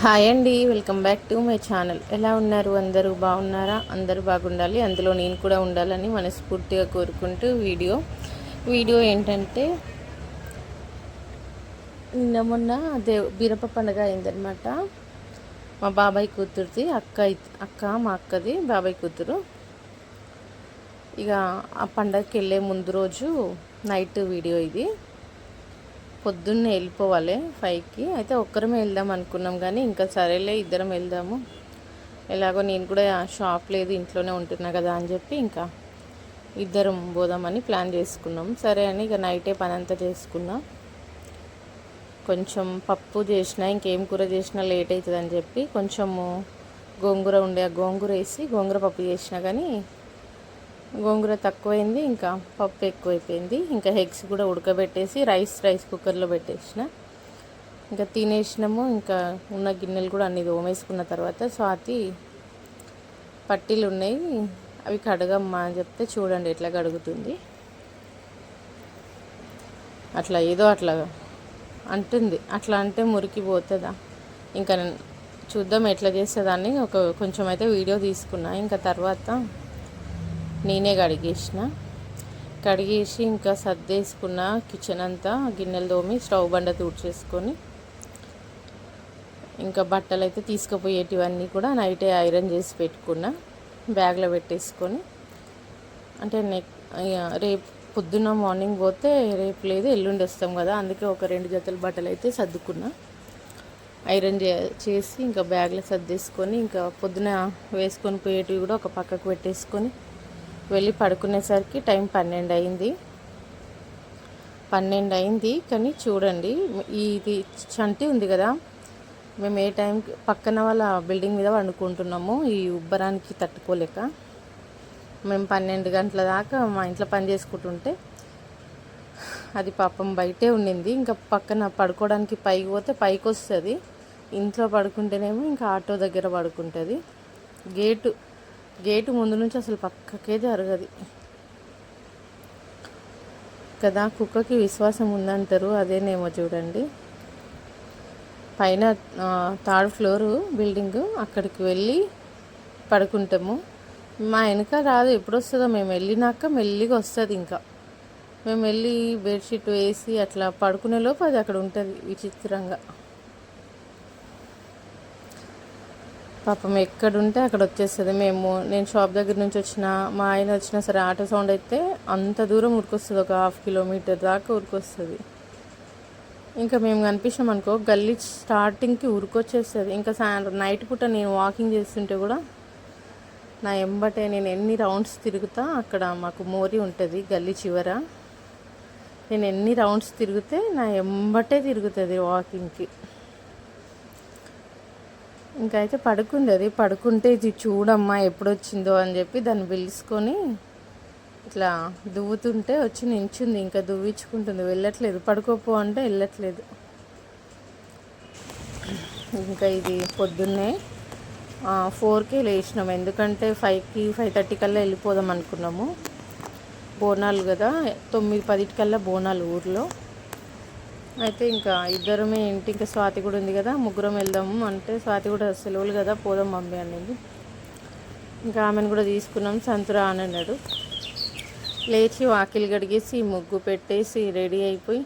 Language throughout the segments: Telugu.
హాయ్ అండి, welcome back to my channel. ఎలా ఉన్నారు? అందరూ బాగున్నారా? అందరూ బాగుండాలి, అందులో నేను కూడా ఉండాలని మనస్ఫూర్తిగా కోరుకుంటూ వీడియో ఏంటంటే నిన్న మొన్న బీరప్ప పండుగ అయిందనమాట. మా బాబాయ్ కూతురుది అక్క మా అక్కది బాబాయ్ కూతురు. ఇక ఆ పండగకి వెళ్ళే ముందు రోజు నైట్ వీడియో ఇది. పొద్దున్నే వెళ్ళిపోవాలి 5కి. అయితే ఒక్కరమే వెళ్దాం అనుకున్నాం, కానీ ఇంకా సరేలే ఇద్దరం వెళ్దాము, ఎలాగో నేను కూడా షాప్ లేదు ఇంట్లోనే ఉంటున్నా కదా అని చెప్పి ఇంకా ఇద్దరం పోదామని ప్లాన్ చేసుకున్నాం. సరే అని ఇక నైటే పని అంతా చేసుకున్నా. కొంచెం పప్పు చేసిన, ఇంకేం కూర చేసినా లేట్ అవుతుందని చెప్పి కొంచెము గోంగూర ఉండే, ఆ గోంగూర వేసి గోంగూర పప్పు చేసినా, కానీ గోంగూర తక్కువైంది, ఇంకా పప్పు ఎక్కువైపోయింది. ఇంకా ఎగ్స్ కూడా ఉడకబెట్టేసి రైస్ కుక్కర్లో పెట్టేసిన. ఇంకా తినేసినాము. ఇంకా ఉన్న గిన్నెలు కూడా అన్ని తోమేసుకున్న తర్వాత స్వాతి పట్టీలు ఉన్నాయి, అవి కడగమ్మా అని చెప్తే చూడండి ఎట్లా కడుగుతుంది. అట్లా ఏదో అట్లా అంటుంది. అట్లా అంటే మురికి పోతుందా? ఇంకా చూద్దాం ఎట్లా చేస్తుందాన్ని కొంచెం అయితే వీడియో తీసుకున్నా. ఇంకా తర్వాత నేనే కడిగేసి ఇంకా సర్దేసుకున్న కిచెన్ అంతా, గిన్నెలు తోమి స్టవ్ బండ తూడ్చేసుకొని ఇంకా బట్టలు అయితే తీసుకుపోయేటివన్నీ కూడా నైటే ఐరన్ చేసి పెట్టుకున్న, బ్యాగ్లో పెట్టేసుకొని. అంటే రేపు పొద్దున్న మార్నింగ్ పోతే రేపు లేదు ఎల్లుండి వస్తాం కదా, అందుకే ఒక 2 జతల బట్టలు అయితే సర్దుకున్నా, ఐరన్ చేసి ఇంకా బ్యాగ్లో సర్దేసుకొని ఇంకా పొద్దున వేసుకొని పోయేటివి కూడా ఒక పక్కకు పెట్టేసుకొని వెళ్ళి పడుకునేసరికి టైం 12 అయింది. కానీ చూడండి, ఇది చంటి ఉంది కదా, మేము ఏ టైంకి పక్కన వాళ్ళ బిల్డింగ్ మీద వండుకుంటున్నాము ఈ ఉబ్బరానికి తట్టుకోలేక. మేము 12 గంటల దాకా మా ఇంట్లో పని చేసుకుంటుంటే అది పాపం బయటే ఉండింది. ఇంకా పక్కన పడుకోవడానికి పైకి పోతే పైకి వస్తుంది, ఇంట్లో పడుకుంటేనేమో ఇంకా ఆటో దగ్గర పడుకుంటుంది. గేటు ముందు నుంచి అసలు పక్కకే జరగదు కదా. కుక్కకి విశ్వాసం ఉందంటారు, అదేనేమో చూడండి. పైన 3rd ఫ్లోరు బిల్డింగు, అక్కడికి వెళ్ళి పడుకుంటాము. మా వెనక రాదు, ఎప్పుడు వస్తుందో మేము వెళ్ళినాక మెల్లిగా వస్తుంది. ఇంకా మేము వెళ్ళి బెడ్షీట్ వేసి అట్లా పడుకునే లోపు అది అక్కడ ఉంటుంది విచిత్రంగా. పాపం ఎక్కడుంటే అక్కడ వచ్చేస్తుంది. నేను షాప్ దగ్గర నుంచి వచ్చిన, మా ఆయన వచ్చినా సరే ఆటో సౌండ్ అయితే అంత దూరం ఉరికొస్తుంది, ఒక 1/2 కిలోమీటర్ దాకా ఉరికొస్తుంది. ఇంకా మేము కనిపించాం అనుకో, గల్లీ స్టార్టింగ్కి ఉరికొచ్చేస్తుంది. ఇంకా నైట్ పూట నేను వాకింగ్ చేస్తుంటే కూడా నా ఎంబటే నేను ఎన్ని రౌండ్స్ తిరుగుతా, అక్కడ మాకు మోరి ఉంటుంది గల్లీ చివర, నేను ఎన్ని రౌండ్స్ తిరిగితే నా ఎంబటే తిరుగుతుంది వాకింగ్కి. ఇంకా అయితే పడుకుంది. అది పడుకుంటే ఇది చూడమ్మా ఎప్పుడు వచ్చిందో అని చెప్పి దాన్ని పిలుచుకొని ఇట్లా దువ్వుతుంటే వచ్చి నించుంది. ఇంకా దువ్వించుకుంటుంది, వెళ్ళట్లేదు. పడుకోపో అంటే వెళ్ళట్లేదు. ఇంకా ఇది పొద్దున్నే 4కే లేచినాము, ఎందుకంటే 5:30 కల్లా వెళ్ళిపోదాం అనుకున్నాము. బోనాలు కదా, 9-10 కల్లా బోనాలు ఊర్లో. అయితే ఇంకా ఇద్దరమే ఇంటి, ఇంకా స్వాతి కూడా ఉంది కదా, ముగ్గురం వెళ్దాము అంటే స్వాతి కూడా సెలవులు కదా పోదాం మమ్మీ అనేది. ఇంకా ఆమెను కూడా తీసుకున్నాం. సంతురా అని అన్నాడు. లేచి వాకిలి గడిగేసి ముగ్గు పెట్టేసి రెడీ అయిపోయి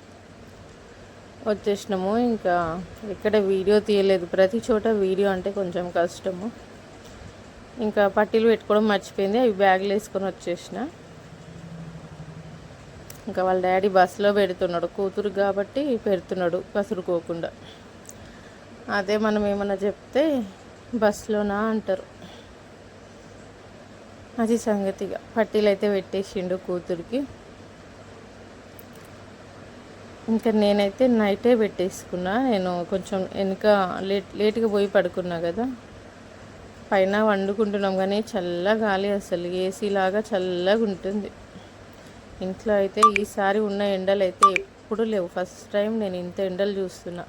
వచ్చేసినాము. ఇంకా ఎక్కడ వీడియో తీయలేదు, ప్రతి చోట వీడియో అంటే కొంచెం కష్టము. ఇంకా పట్టీలు పెట్టుకోవడం మర్చిపోయింది, అవి బ్యాగ్లో వేసుకొని వచ్చేసిన. ఇంకా వాళ్ళ డాడీ బస్సులో పెడుతున్నాడు, కూతురు కాబట్టి పెడుతున్నాడు కసురుకోకుండా. అదే మనం ఏమన్నా చెప్తే బస్సులోనా అంటారు. అది సంగతిగా. పట్టీలు అయితే పెట్టేసిండు కూతురికి. ఇంకా నేనైతే నైటే పెట్టేసుకున్నా. నేను కొంచెం వెనుక లేట్గా పోయి పడుకున్నా కదా, పైన వండుకుంటున్నాం కానీ చల్ల గాలి, అసలు ఏసీ లాగా చల్లగా ఉంటుంది ఇంట్లో అయితే. ఈసారి ఉన్న ఎండలు అయితే ఎప్పుడు లేవు, ఫస్ట్ టైం నేను ఇంత ఎండలు చూస్తున్నా.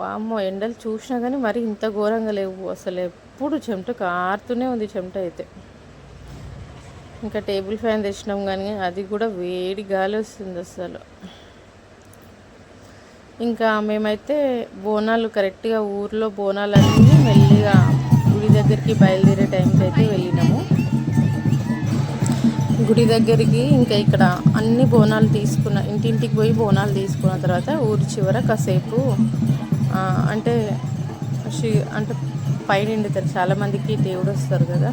వామ్మో, ఎండలు చూసినా కానీ మరి ఇంత ఘోరంగా లేవు అసలు. ఎప్పుడు చెమట కారుతూనే ఉంది చెమట అయితే. ఇంకా టేబుల్ ఫ్యాన్ తెచ్చినాం కానీ అది కూడా వేడి గాలి వస్తుంది అసలు. ఇంకా మేమైతే బోనాలు కరెక్ట్గా ఊర్లో బోనాలన్నీ మెల్లిగా గుడి దగ్గరికి బయలుదేరే టైంకి అయితే వెళ్ళినాము. గుడి దగ్గరికి ఇంకా ఇక్కడ అన్ని బోనాలు తీసుకున్న, ఇంటింటికి పోయి బోనాలు తీసుకున్న తర్వాత ఊరి చివర కాసేపు అంటే అంటే పైన నిండుతారు, చాలామందికి దేవుడు వస్తారు కదా,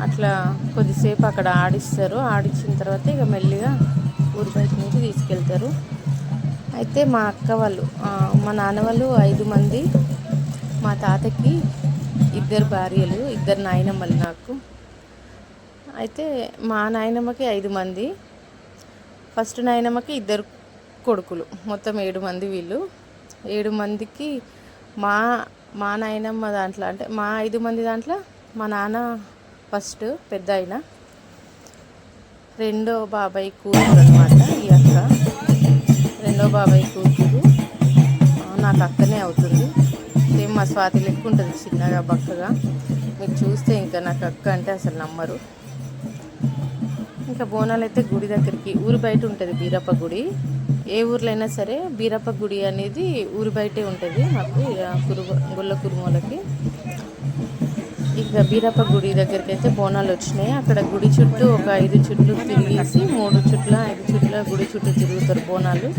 అట్లా కొద్దిసేపు అక్కడ ఆడిస్తారు. ఆడించిన తర్వాత ఇక మెల్లిగా ఊరి బయట నుంచి తీసుకెళ్తారు. అయితే మా అక్క వాళ్ళు, మా నాన్న వాళ్ళు 5 మంది, మా తాతకి 2 భార్యలు, 2 నాయనమ్మలు నాకు. అయితే మా నాయనమ్మకి 5 మంది, ఫస్ట్ నాయనమ్మకి 2 కొడుకులు, మొత్తం 7 మంది వీళ్ళు. 7 మందికి మా నాయనమ్మ దాంట్లో, అంటే మా 5 మంది దాంట్లో మా నాన్న ఫస్ట్ పెద్ద ఆయన, రెండో బాబాయ్ కూతురు అనమాట ఈ అక్క. రెండో బాబాయ్ కూతురు నాకు అక్కనే అవుతుంది. సేమ్ మా స్వాతి లెక్క ఉంటుంది, చిన్నగా బక్కగా. మీకు చూస్తే ఇంకా నాకు అక్క అంటే అసలు నమ్మరు. ఇంకా బోనాలు అయితే గుడి దగ్గరికి, ఊరి బయట ఉంటుంది బీరప్ప గుడి. ఏ ఊర్లో అయినా సరే బీరప్ప గుడి అనేది ఊరి బయటే ఉంటుంది మాకు, గుళ్ళ కురుమూలకి. ఇక బీరప్ప గుడి దగ్గరికి అయితే బోనాలు వచ్చినాయి. అక్కడ గుడి చుట్టూ ఒక 5 చుట్లు తిరిగేసి, 3 చుట్ల 5 చుట్ల గుడి చుట్టూ తిరుగుతారు బోనాలు.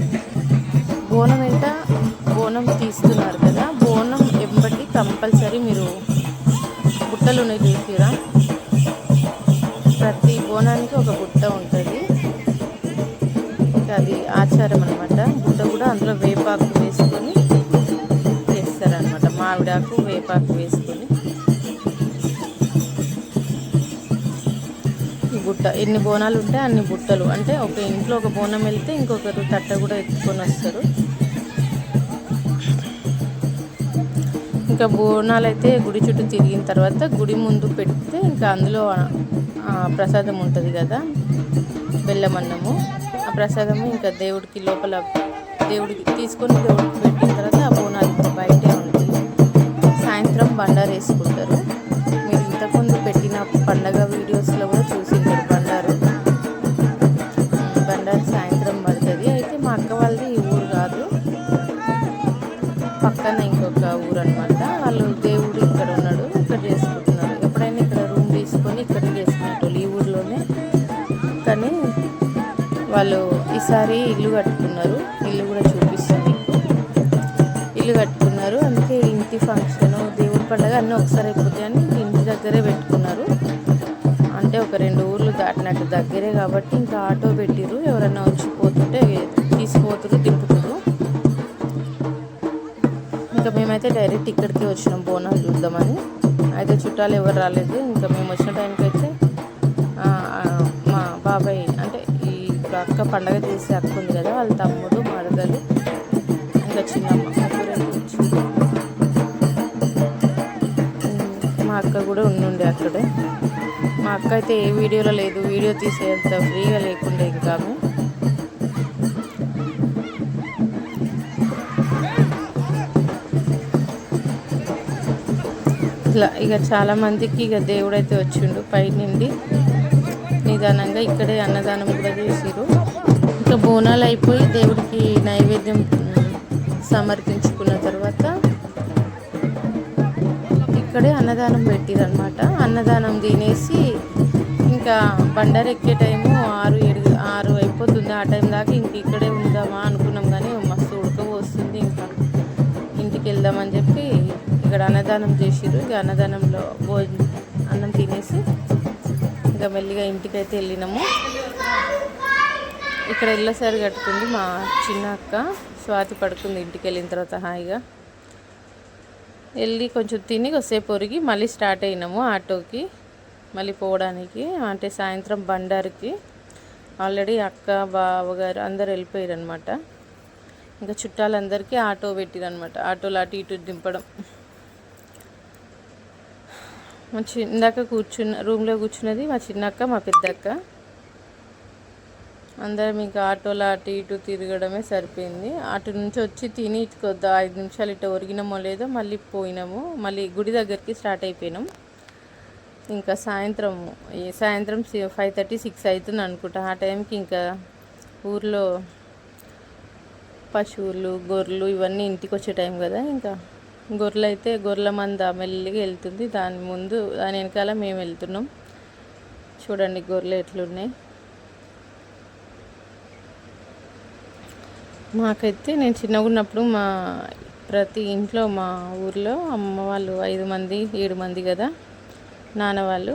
బోనం తీస్తున్నారు కదా, బోనం ఎంబటి కంపల్సరీ మీరు బుట్టలు ఉన్నాయి చూసిరా, ప్రతి బోనానికి ఒక బుట్ట ఉంటుంది. ఇంకా అది ఆచారం అనమాట. బుట్ట కూడా అందులో వేపాకు వేసుకొని చేస్తారనమాట, మామిడాకు వేపాకు వేసుకొని. ఈ బుట్ట ఎన్ని బోనాలు ఉంటే అన్ని బుట్టలు, అంటే ఒక ఇంట్లో ఒక బోనం వెళ్తే ఇంకొకరు తట్ట కూడా ఎత్తుకొని వస్తారు. ఇంకా బోనాలు అయితే గుడి చుట్టూ తిరిగిన తర్వాత గుడి ముందు పెడితే ఇంకా అందులో ప్రసాదం ఉంటుంది కదా, బెల్లం అన్నము. ఆ ప్రసాదము ఇంకా దేవుడికి లోపల, దేవుడికి తీసుకొని దేవుడికి పెట్టిన తర్వాత ఆ బోనాలు బయటే ఉంటుంది. సాయంత్రం బండారు వేసుకుంటారు. మీరు ఇంతకుముందు పెట్టిన పండగ వీడియోస్లో కూడా చూసింటారు బండారు సాయంత్రం పడుతుంది. అయితే మా అక్క వాళ్ళది ఈ ఊరు కాదు, పక్కన ఇంకొక ఊరు అనమాట. వాళ్ళు దేవుడు ఇక్కడ ఉన్నాడు, ఇక్కడ చేసుకుంటున్నారు. ఎప్పుడైనా ఇక్కడ రూమ్ తీసుకొని ఇక్కడ చేసుకునేటోళ్ళు ఈ ఊర్లోనే. కానీ వాళ్ళు ఈసారి ఇల్లు కట్టుకున్నారు, ఇల్లు కూడా చూపిస్తాను మీకు. ఇల్లు కట్టుకున్నారు, అందుకే ఇంటి ఫంక్షను దేవుడి పండుగ అన్నీ ఒకసారి అయిపోతాయని ఇంటి దగ్గరే పెట్టుకున్నారు. అంటే ఒక 2 ఊర్లు దాటినట్టు దగ్గరే కాబట్టి ఇంకా ఆటో పెట్టిరు, ఎవరన్నా వచ్చిపోతుంటే తీసుకుపోతురు, దింపుతురు. ఇంకా మేమైతే డైరెక్ట్ ఇక్కడికి వచ్చినాం బోనాలు చూద్దామని. అయితే చుట్టాలు ఎవరు రాలేదు. ఇంకా మేము వచ్చిన టైంకి అయితే మా బాబాయ్, అంటే ఈ అక్క పండగ చేసే అక్క ఉంది కదా, వాళ్ళ తమ్ముడు, మరదలు, ఇంకా చిన్నమ్మ, ముగ్గురు వచ్చి మా అక్క కూడా ఉండుండే అక్కడే. మా అక్క అయితే ఏ వీడియోలో లేదు, వీడియో తీసేంత ఫ్రీగా లేకుండే. ఇంకా ఇట్లా ఇక చాలామందికి ఇక దేవుడైతే వచ్చిండు పైనుండి నిదానంగా. ఇక్కడే అన్నదానం కూడా చేసిరు. ఇంకా బోనాలు అయిపోయి దేవుడికి నైవేద్యం సమర్పించుకున్న తర్వాత ఇక్కడే అన్నదానం పెట్టిరనమాట. అన్నదానం తినేసి ఇంకా బండారు ఎక్కే టైము 6 అయిపోతుంది. ఆ టైం దాకా ఇంక ఇక్కడే ఉందామా అనుకున్నాం, కానీ మస్తు ఉడకపోస్తుంది. ఇంకా ఇంటికి వెళ్దామని చెప్పి ఇక్కడ అన్నదానం చేసిరు. ఇక అన్నదానంలో అన్నం తినేసి ఇంకా మెల్లిగా ఇంటికి అయితే వెళ్ళినాము. ఇక్కడ ఇళ్ళసారి కట్టుకుంది మా చిన్న అక్క, స్వాతి పడుకుంది. ఇంటికి వెళ్ళిన తర్వాత హాయిగా వెళ్ళి కొంచెం తిని కొద్దిసేపు ఒరిగి మళ్ళీ స్టార్ట్ అయినాము ఆటోకి మళ్ళీ పోవడానికి. అంటే సాయంత్రం బండారుకి ఆల్రెడీ అక్క బావగారు అందరు వెళ్ళిపోయారు అనమాట. ఇంకా చుట్టాలందరికీ ఆటో పెట్టిరనమాట. ఆటోలు అటు ఇటు దింపడం. ఇందాక రూమ్లో కూర్చున్నది మా చిన్నక్క, మా పెద్దక్క. అందరం ఇంకా ఆటోలో అటు ఇటు తిరగడమే సరిపోయింది. అటు నుంచి వచ్చి తిని కొద్ది 5 నిమిషాలు ఇట్లా ఒరిగినామో లేదో మళ్ళీ పోయినాము. మళ్ళీ గుడి దగ్గరికి స్టార్ట్ అయిపోయినాం. ఇంకా సాయంత్రం 5:30, 6 అవుతుంది అనుకుంటా. ఆ టైంకి ఇంకా ఊర్లో పశువులు గొర్రెలు ఇవన్నీ ఇంటికి వచ్చే టైం కదా. ఇంకా గొర్రెలు అయితే గొర్రెల మంద మెల్లిగా వెళ్తుంది, దాని ముందు దాని వెనకాల మేము వెళ్తున్నాం. చూడండి గొర్రెలు ఎట్లున్నాయి. మాకైతే నేను చిన్నగా ఉన్నప్పుడు ప్రతి ఇంట్లో మా ఊర్లో అమ్మ వాళ్ళు 5 మంది 7 మంది కదా, నాన్న వాళ్ళు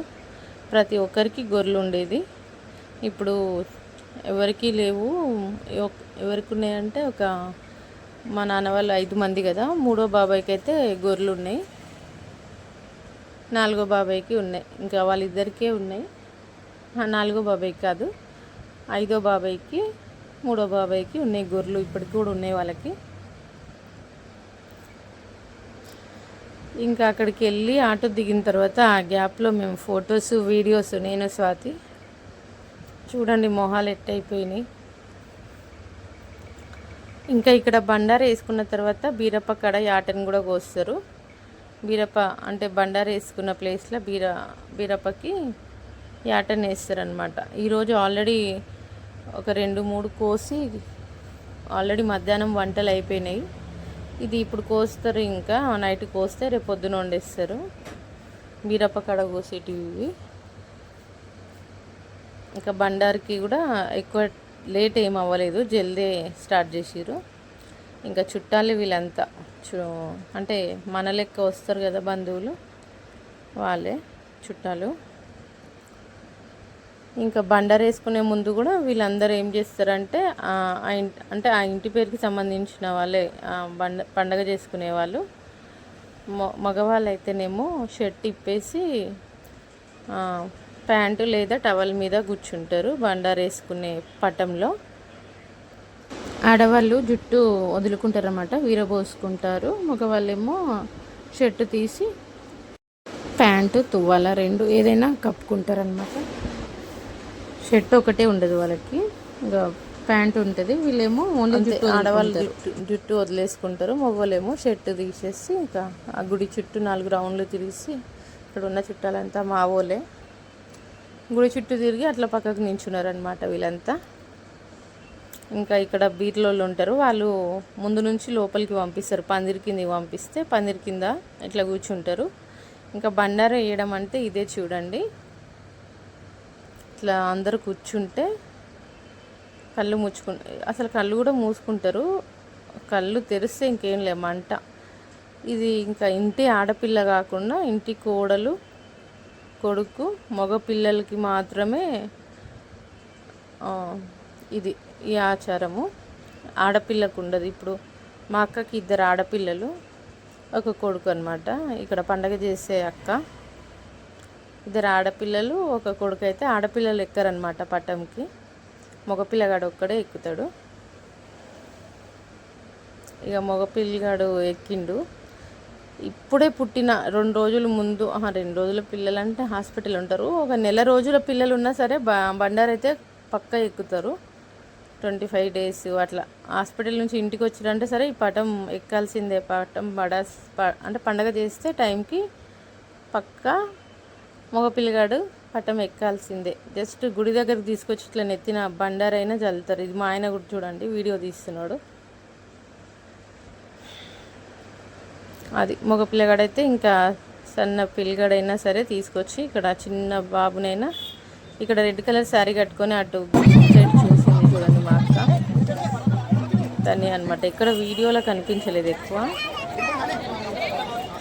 ప్రతి ఒక్కరికి గొర్రెలు ఉండేది. ఇప్పుడు ఎవరికి లేవు. ఎవరికి ఉన్నాయంటే మా నాన్న వాళ్ళు 5 మంది కదా, 3వ బాబాయ్కి అయితే గొర్రెలు ఉన్నాయి, 4వ బాబాయ్కి ఉన్నాయి. ఇంకా వాళ్ళిద్దరికే ఉన్నాయి. 4వ బాబాయ్కి కాదు, 5వ బాబాయ్కి 3వ బాబాయ్కి ఉన్నాయి గొర్రెలు. ఇప్పటికి కూడా ఉన్నాయి వాళ్ళకి. ఇంకా అక్కడికి వెళ్ళి ఆటో దిగిన తర్వాత ఆ గ్యాప్లో మేము ఫొటోస్ వీడియోస్, నేను స్వాతి చూడండి మొహాలు ఎట్టయిపోయినాయి. ఇంకా ఇక్కడ బండార వేసుకున్న తర్వాత బీరప్ప కడ యాటను కూడా కోస్తారు. బీరప్ప అంటే బండార వేసుకున్న ప్లేస్లో బీరప్పకి యాటను వేస్తారనమాట. ఈరోజు ఆల్రెడీ ఒక 2-3 కోసి ఆల్రెడీ మధ్యాహ్నం వంటలు అయిపోయినాయి. ఇది ఇప్పుడు కోస్తారు, ఇంకా నైట్ కోస్తే రేపు పొద్దున వండేస్తారు. బీరప్ప కడ కోసేటివి. ఇంకా బండార్కి కూడా ఎక్కువ లేట్ ఏం అవ్వలేదు, జల్దీ స్టార్ట్ చేసిర్రు. ఇంకా చుట్టాలు వీళ్ళంతా అంటే మన లెక్క వస్తారు కదా బంధువులు, వాళ్ళే చుట్టాలు. ఇంకా బండారు వేసుకునే ముందు కూడా వీళ్ళందరూ ఏం చేస్తారంటే ఆ ఇంటి పేరుకి సంబంధించిన వాళ్ళే పండగ చేసుకునే వాళ్ళు. మగవాళ్ళు అయితేనేమో షర్ట్ ఇప్పేసి ప్యాంటు లేదా టవల్ మీద కూర్చుంటారు బండారు వేసుకునే పటంలో. ఆడవాళ్ళు జుట్టు వదులుకుంటారన్నమాట, వీరబోసుకుంటారు. మగవాళ్ళేమో షర్టు తీసి ప్యాంటు తువ్వాల 2 ఏదైనా కప్పుకుంటారనమాట. షర్ట్ ఒకటే ఉండదు వాళ్ళకి, ఇంకా ప్యాంట్ ఉంటుంది. వీళ్ళేమో ఓన్లీ జుట్టు, ఆడవాళ్ళు జుట్టు వదిలేసుకుంటారు. మగవాళ్ళేమో షర్ట్ తీసేసి ఇంకా ఆ గుడి చుట్టూ 4 రౌండ్లు తిరిగి, ఇక్కడ ఉన్న చుట్టాలంతా మా వాళ్ళే గుడి చుట్టూ తిరిగి అట్లా పక్కకు నించున్నారనమాట వీళ్ళంతా. ఇంకా ఇక్కడ బీర్లోళ్ళు ఉంటారు, వాళ్ళు ముందు నుంచి లోపలికి పంపిస్తారు, పందిరి కిందకి పంపిస్తే పందిరి కింద ఇట్లా కూర్చుంటారు. ఇంకా బండార వేయడం అంటే ఇదే చూడండి. ఇట్లా అందరూ కూర్చుంటే కళ్ళు అసలు కళ్ళు కూడా మూసుకుంటారు, కళ్ళు తెరిస్తే ఇంకేం లే మంట. ఇది ఇంకా ఇంటి ఆడపిల్ల కాకుండా ఇంటి కోడలు కొడుకు మగ పిల్లలకి మాత్రమే ఇది ఈ ఆచారము, ఆడపిల్లకు ఉండదు. ఇప్పుడు మా అక్కకి 2 ఆడపిల్లలు, ఒక కొడుకు అనమాట. ఇక్కడ పండగ చేసే అక్క 2 ఆడపిల్లలు, ఒక కొడుకు. అయితే ఆడపిల్లలు ఎక్కరనమాట పట్టంకి, మగపిల్లగాడు ఒక్కడే ఎక్కుతాడు. ఇక మగపిల్లగాడు ఎక్కిండు. ఇప్పుడే పుట్టిన 2 రోజుల ముందు, 2 రోజుల పిల్లలు అంటే హాస్పిటల్ ఉంటారు, ఒక నెల రోజుల పిల్లలు ఉన్నా సరే బండారైతే పక్కా ఎక్కుతారు. 25 డేస్ అట్లా హాస్పిటల్ నుంచి ఇంటికి వచ్చిరంటే సరే ఈ పటం ఎక్కాల్సిందే. పటం అంటే పండగ చేస్తే టైంకి పక్కా మగపిల్లగాడు పటం ఎక్కాల్సిందే. జస్ట్ గుడి దగ్గరకు తీసుకొచ్చి ఇట్లా నెత్తిన బండారైనా చల్లుతారు. ఇది మా ఆయన కూడా చూడండి వీడియో తీస్తున్నాడు. అది మగ పిల్లగాడైతే ఇంకా సన్న పిల్లగాడైనా సరే తీసుకొచ్చి ఇక్కడ చిన్న బాబునైనా ఇక్కడ రెడ్ కలర్ శారీ కట్టుకొని అటు సైడ్ చూసింది చూడండి మా అక్క. దాన్ని అనమాట ఇక్కడ వీడియోలో కనిపించలేదు ఎక్కువ.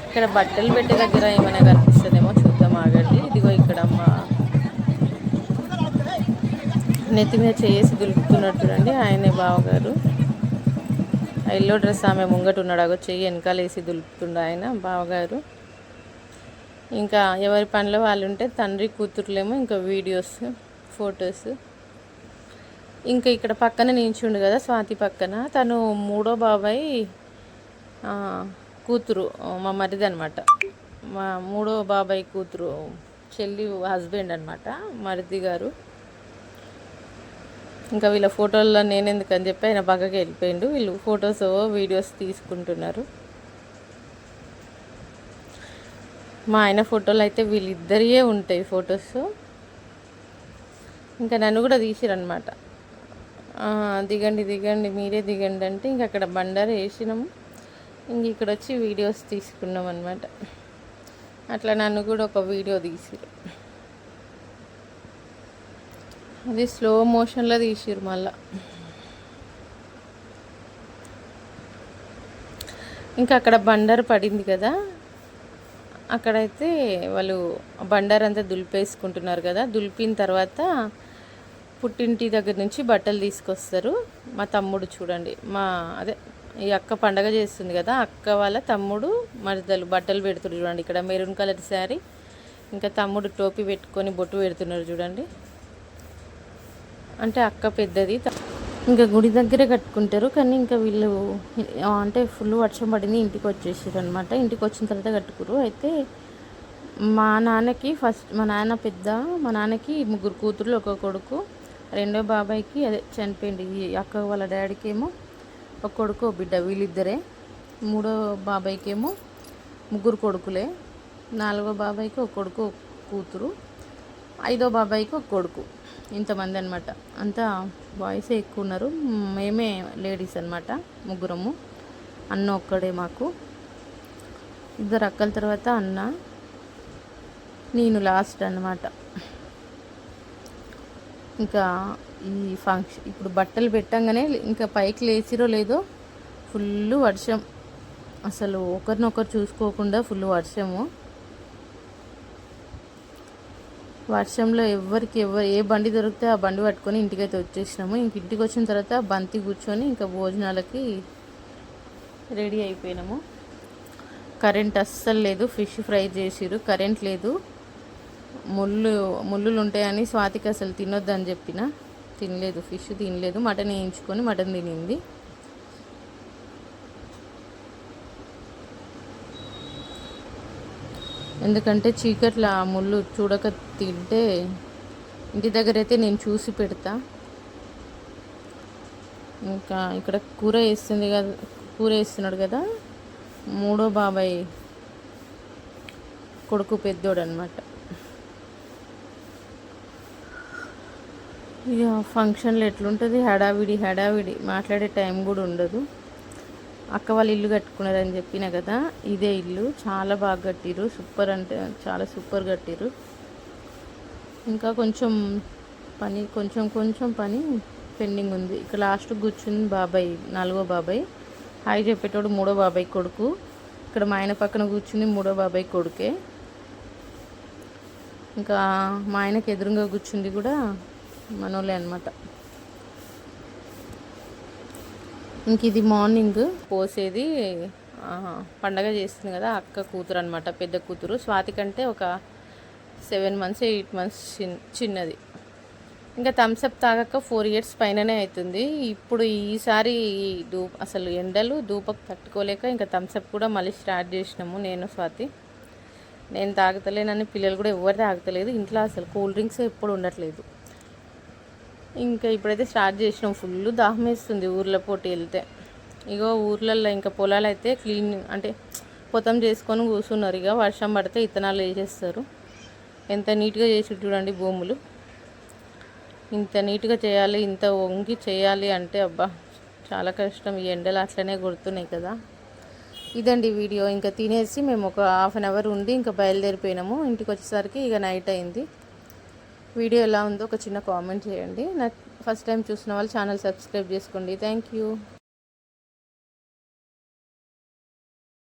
ఇక్కడ బట్టలు పెట్టే దగ్గర ఏమైనా కనిపిస్తుందేమో చూద్దాం ఆగండి. ఇదిగో ఇక్కడ మా నెత్తి మీద చేసి దులుపుతున్నట్టు చూడండి, ఆయనే బావగారు. ఎల్లో డ్రెస్ ఆమె ముంగట ఉన్నాడు, అగో చెయ్యి వెనకాల వేసి దులుపుతుండ ఆయన బావగారు. ఇంకా ఎవరి పనిలో వాళ్ళు ఉంటే తండ్రి కూతురులేమో ఇంకా వీడియోస్ ఫొటోస్. ఇంకా ఇక్కడ పక్కన నించుండు కదా స్వాతి పక్కన, తను 3వ బాబాయ్ కూతురు, మా మరిది అనమాట. మా 3వ బాబాయ్ కూతురు చెల్లి హస్బెండ్ అనమాట మరిది గారు. ఇంకా వీళ్ళ ఫోటోల్లో నేనెందుకని చెప్పి ఆయన పక్కకి వెళ్ళిపోయిండు. వీళ్ళు ఫొటోస్ వీడియోస్ తీసుకుంటున్నారు. మా ఆయన ఫోటోలు అయితే వీళ్ళిద్దరియే ఉంటాయి ఫొటోస్. ఇంకా నన్ను కూడా తీసిరనమాట. దిగండి దిగండి మీరే దిగండి అంటే ఇంక అక్కడ బండారు వేసినాము. ఇంక ఇక్కడ వచ్చి వీడియోస్ తీసుకున్నాం అనమాట. అట్లా నన్ను కూడా ఒక వీడియో తీసిరు. అది స్లో మోషన్లో తీసిరు మళ్ళా. ఇంకా అక్కడ బండారు పడింది కదా, అక్కడైతే వాళ్ళు బండారు అంతా దులిపేసుకుంటున్నారు కదా. దులిపిన తర్వాత పుట్టింటి దగ్గర నుంచి బట్టలు తీసుకొస్తారు. మా తమ్ముడు చూడండి, ఈ అక్క పండగ చేస్తుంది కదా, అక్క వాళ్ళ తమ్ముడు మరదలు బట్టలు పెడుతున్నారు చూడండి. ఇక్కడ మెరూన్ కలర్ శారీ, ఇంకా తమ్ముడు టోపీ పెట్టుకొని బొట్టు పెడుతున్నారు చూడండి. అంటే అక్క పెద్దది, ఇంకా గుడి దగ్గరే కట్టుకుంటారు. కానీ ఇంకా వీళ్ళు అంటే ఫుల్ వర్షం పడింది, ఇంటికి వచ్చేసారు అనమాట. ఇంటికి వచ్చిన తర్వాత కట్టుకురు. అయితే మా నాన్నకి మా నాన్నకి 3 కూతుర్లు, 1 కొడుకు. రెండో బాబాయ్కి అదే చనిపోయింది. ఈ అక్క వాళ్ళ డాడీకి ఏమో 1 కొడుకు 1 బిడ్డ, వీళ్ళిద్దరే. మూడో బాబాయ్కి ఏమో 3 కొడుకులే. 4గో బాబాయ్కి 1 కొడుకు 1 కూతురు. 5వ బాబాయ్కి 1 కొడుకు. ఇంతమంది అనమాట. అంతా బాయ్సే ఎక్కువ ఉన్నారు, మేమే లేడీస్ అనమాట, 3. అన్న ఒక్కడే మాకు. 2 అక్కల తర్వాత అన్న, నేను లాస్ట్ అన్నమాట. ఇంకా ఈ ఫంక్షన్ ఇప్పుడు బట్టలు పెట్టంగానే ఇంకా పైకి లేచిరో లేదో ఫుల్ వర్షం, అసలు ఒకరినొకరు చూసుకోకుండా ఫుల్ వర్షము. వర్షంలో ఏ బండి దొరికితే ఆ బండి పట్టుకొని ఇంటికైతే వచ్చేసినాము. ఇంటికి వచ్చిన తర్వాత బంతి కూర్చొని ఇంకా భోజనాలకి రెడీ అయిపోయినాము. కరెంట్ అస్సలు లేదు. ఫిష్ ఫ్రై చేసిరు, కరెంట్ లేదు. ముళ్ళులు ఉంటాయని స్వాతికి అసలు తినొద్దని చెప్పిన, తినలేదు. ఫిష్ తినలేదు. మటన్ వేయించుకొని మటన్ తినింది. ఎందుకంటే చీకట్లో ఆ ముళ్ళు చూడక తింటే, ఇంటి దగ్గర అయితే నేను చూసి పెడతా. ఇంకా ఇక్కడ కూర వేస్తున్నాడు కదా 3వ బాబాయ్ కొడుకు, పెద్దోడు అనమాట. ఇక ఫంక్షన్లో ఎట్లుంటుంది, హడావిడి, మాట్లాడే టైం కూడా ఉండదు. అక్క వాళ్ళు ఇల్లు కట్టుకున్నారని చెప్పిన కదా, ఇదే ఇల్లు. చాలా బాగా కట్టిరు, సూపర్ అంటే చాలా సూపర్ కట్టిరు. ఇంకా కొంచెం పని పెండింగ్ ఉంది. ఇక్కడ లాస్ట్ కూర్చుంది బాబాయ్, 4గో బాబాయ్. హాయ్ చెప్పేటోడు 3వ బాబాయ్ కొడుకు. ఇక్కడ మా ఆయన పక్కన కూర్చుంది 3వ బాబాయ్ కొడుకే. ఇంకా మా ఆయనకి ఎదురుగా కూర్చుంది కూడా మనోళ్ళే అనమాట. ఇంక ఇది మార్నింగ్ పోసేది, పండగ చేస్తుంది కదా అక్క కూతురు అనమాట, పెద్ద కూతురు. స్వాతి కంటే ఒక 7 months 8 months చిన్నది. ఇంకా థమ్స్అప్ తాగక 4 years పైననే అవుతుంది. ఇప్పుడు ఈసారి అసలు ఎండలు ధూపకు తట్టుకోలేక ఇంకా థమ్స్అప్ కూడా మళ్ళీ స్టార్ట్ చేసినాము. నేను తాగుతలేనని పిల్లలు కూడా ఎవరు తాగుతలేదు. ఇంట్లో అసలు కూల్ డ్రింక్స్ ఎప్పుడు ఉండట్లేదు. ఇంకా ఇప్పుడైతే స్టార్ట్ చేసినాం. ఫుల్ దాహం వేస్తుంది ఊర్లో పోటీ వెళ్తే. ఇగో ఊర్లలో ఇంకా పొలాలు అయితే క్లీన్ అంటే పొతం చేసుకొని కూర్చున్నారు. ఇక వర్షం పడితే ఇత్తనాలు వేసేస్తారు. ఎంత నీట్గా చేసి చూడండి భూములు. ఇంత నీట్గా చేయాలి, ఇంత వంగి చేయాలి అంటే అబ్బా చాలా కష్టం. ఈ ఎండలు అట్లనే కొడుతున్నాయి కదా. ఇదండి వీడియో. ఇంకా తినేసి మేము ఒక 1/2 hour ఉండి ఇంకా బయలుదేరిపోయినాము. ఇంటికి వచ్చేసరికి ఇక నైట్ అయింది. వీడియో ఎలా ఉందో ఒక చిన్న కామెంట్ చేయండి. నాకు ఫస్ట్ టైం చూసిన వాళ్ళు ఛానల్ సబ్స్క్రైబ్ చేసుకోండి. Thank you.